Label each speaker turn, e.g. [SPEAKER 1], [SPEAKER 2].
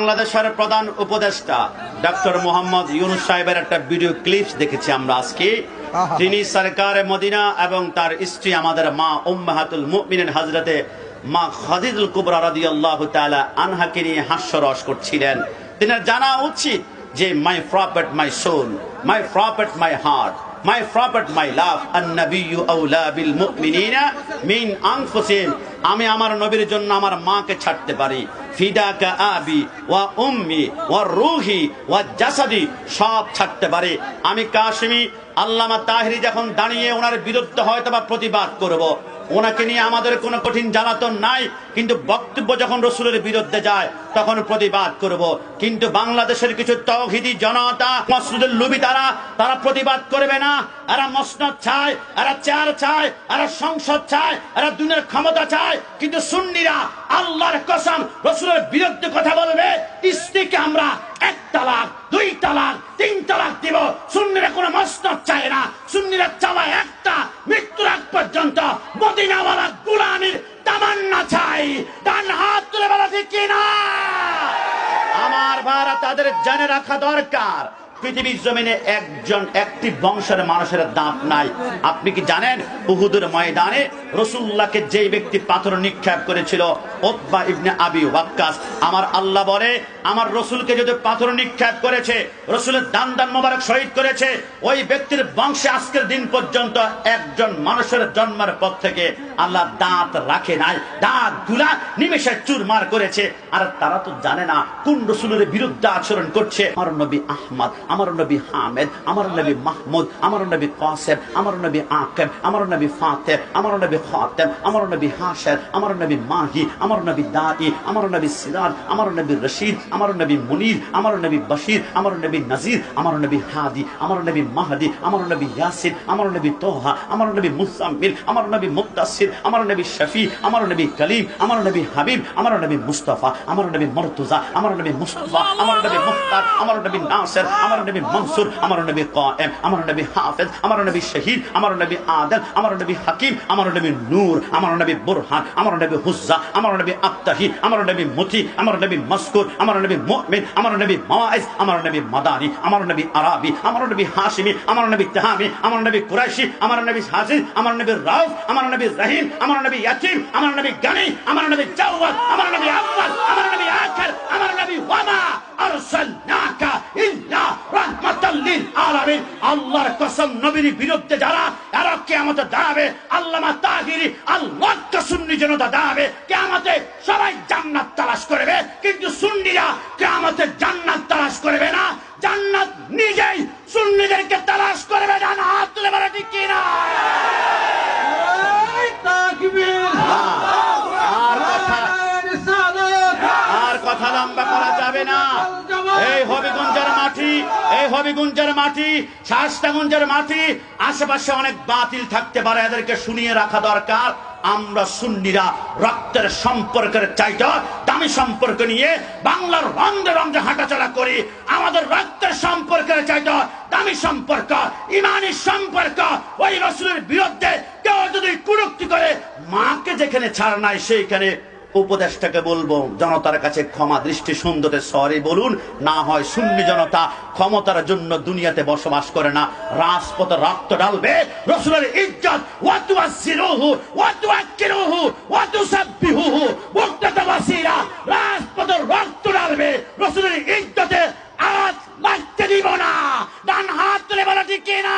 [SPEAKER 1] বাংলাদেশের প্রধান উপদেষ্টা ডক্টর মোহাম্মদ ইউনূস সাহেবের একটা ভিডিও ক্লিপস দেখেছি আমরা আজকে। তিনি সরকারে মদিনা এবং তার স্ত্রী আমাদের মা উম্মাহাতুল মুমিনিন হযরতে মা খাদিজাতুল কুবরা রাদিয়াল্লাহু তাআলা আনহাকে নিয়ে হাস্যরস করছিলেন। তিনি জানা উচিত যে my prophet my soul, my prophet my heart, my prophet my love, an-nabiyyu awla bil mu'minina min anfusihim। আমি আমার নবীর জন্য আমার মাকে ছাড়তে পারি। ফিদাকা আবি ওয়া উম্মি ওয়া রূহি ওয়া জাসাদি, সব ছাড়তে পারি। আমি কাশিমি আল্লামা তাহেরি যখন দাঁড়িয়ে ওনার বিরুদ্ধে হয়তো বা প্রতিবাদ করব, ওনাকে নিয়ে আমাদের কোনো কঠিন জ্বালাতন নাই, কিন্তু বক্তব্য যখন রসুলের বিরুদ্ধে যায় তখন প্রতিবাদ করব। কিন্তু বাংলাদেশের কিছু তাওহীদি জনতা মসনদের লোভী তারা প্রতিবাদ করবে না। এরা মসনদ চায়, এরা চেয়ার চায়, এরা সংসদ চায়, এরা দুনিয়ার ক্ষমতা চায়। কিন্তু সুন্নিরা আল্লাহর কসম রসুলের বিরুদ্ধে কথা বলবে। স্ত্রীকে আমরা 1 তালাক 2 তালাক 3 তালাক দিব। সুন্নিরা কোনো মসনদ চায় না। সুন্নিরা চাওয়ায় একটা, মৃত্যুর আগ পর্যন্ত মদিনাওয়ালা গোলামীর তামান্না চাই। ডান হাত তুলে বলা ঠিক কিনা? আমার ভাইরা, তাদের জেনে রাখা দরকার পৃথিবীর জমিনে একটি বংশের মানুষের দাঁত নাই। আপনি কি জানেন উহুদের ময়দানে রাসূলুল্লাহকে যে ব্যক্তি পাথর নিক্ষেপ করেছিল, উতবা ইবনে আবি ওয়াক্কাস, আমার আল্লাহ বলে আমার রসুলকে যদি পাথর নিক্ষেপ করেছে, রসুলের দান মোবারক শহীদ করেছে, ওই ব্যক্তির বংশে আজকের দিন পর্যন্ত একজন মানুষের জন্মের পর থেকে আল্লাহ দাঁত রাখে নাই। দাঁত গুলা নিমেষে চুরমার করেছে। আর তারা তো জানে না কোন রসুলের বিরুদ্ধে আচরণ করছে। আমার নবী আহমদ, আমার নবী হামেদ, আমার নবী মাহমুদ, আমার নবী কাসেম, আমার নবী আকিব, আমার নবী ফাতেহ, আমার নবী খাতেম, আমার নবী হাশের, আমার নবী মাহি, আমার নবী দাই, আমার নবী সিরাজ, আমার নবী রশিদ, আমার নবী মুনির, আমার নবী বশির, আমার নবী নজির, আমার নবী হাদি, আমার নবী মাহদি, আমার নবী ইয়াসিন, আমার নবী তোহা, আমার নবী মুসাম্মিল, আমার নবী মুত্তাসির, আমার নবী শফি, আমার নবী কলিম, আমার নবী হাবিব, আমার নবী মুস্তাফা, আমার নবী মুর্তজা, আমার নবী মুস্তাফা, আমার নবী মুখতার, আমার নবী নাসির, আমার নবী মনসুর, আমার নবী কায়েম, আমার নবী হাফেজ, আমার নবী শহীদ, আমার নবী আদিল, আমার নবী হাকিম, আমার নবী নূর, আমার নবী বুরহান, আমার নবী হুজ্জা, আমার নবী আত্তাহি, আমার নবী মুতি, আমার নবী মাসকুর, আমার নবী মুমিন, আমার নবী মাওয়াইজ, আমার নবী মাদানী, আমার নবী আরাবি, আমার নবী হাশিমি, আমার নবী তাহামি, আমার নবী কুরাইশি, আমার নবী হাজির, আমার নবী রাউফ, আমার নবী রহিম, আমার নবী ইয়াতিম, আমার নবী গানি, আমার নবী জাওয়াদ, আমার নবী আব্বাস, আমার নবী আখির, আমার নবী ওয়ামা আরসালনাকা ইল্লা রাহমাতাল লিল আলামিন। আল্লাহর কসম, নবীর বিরুদ্ধে যারা এরা কিয়ামতে দাঁড়াবে। আল্লামা তাহেরি আল্লাহকে সুন্নি জনতা দাঁড়াবে কিয়ামতে, সবাই জান্নাত তালাশ করবে, কিন্তু সুন্নিরা কিয়ামতে জান্নাত তালাশ করবে না। জান্নাত নিজেই সুন্নিদেরকে তালাশ করবে। ডান হাত তুলে বলা ঠিক কিনা? আর কথা লম্বা করা যাবে না। এই হবিগঞ্জের মাটি, শায়েস্তাগঞ্জের মাটি, আশেপাশে অনেক বাতিল থাকতে পারে, এদেরকে শুনিয়ে রাখা দরকার। আমরা সুন্নিরা রক্তের সম্পর্কের চাইতে দামি সম্পর্ক নিয়ে বাংলার রঙে রঙে হাঁটাচলা করি। আমাদের রক্তের সম্পর্কের চাইতে দামি সম্পর্ক, ইমানি সম্পর্ক। ওই রাসূলের বিরুদ্ধে কেউ যদি কুরুক্তি করে, মাকে যেখানে ছাড় নাই সেইখানে উপদেশটাকে বলবো জনতার কাছে ক্ষমা দৃষ্টি সুন্দরে সরি বলুন। না হয় সুন্নি জনতা ক্ষমতার জন্য দুনিয়াতে বসবাস করে না, রাজপথে রক্ত ঢালবে। রাসূলের ইজ্জত ওয়া তুআসসিরুহু ওয়া তুআক্কিরুহু ওয়া তুসাব্বিহুহু মুক্তাতা ওয়াসিরা, রাজপথে রক্ত ঢালবে। রাসূলের ইজ্জতে আজ লাগতে দিব না। ডান হাত তুলে বলা ঠিক কিনা?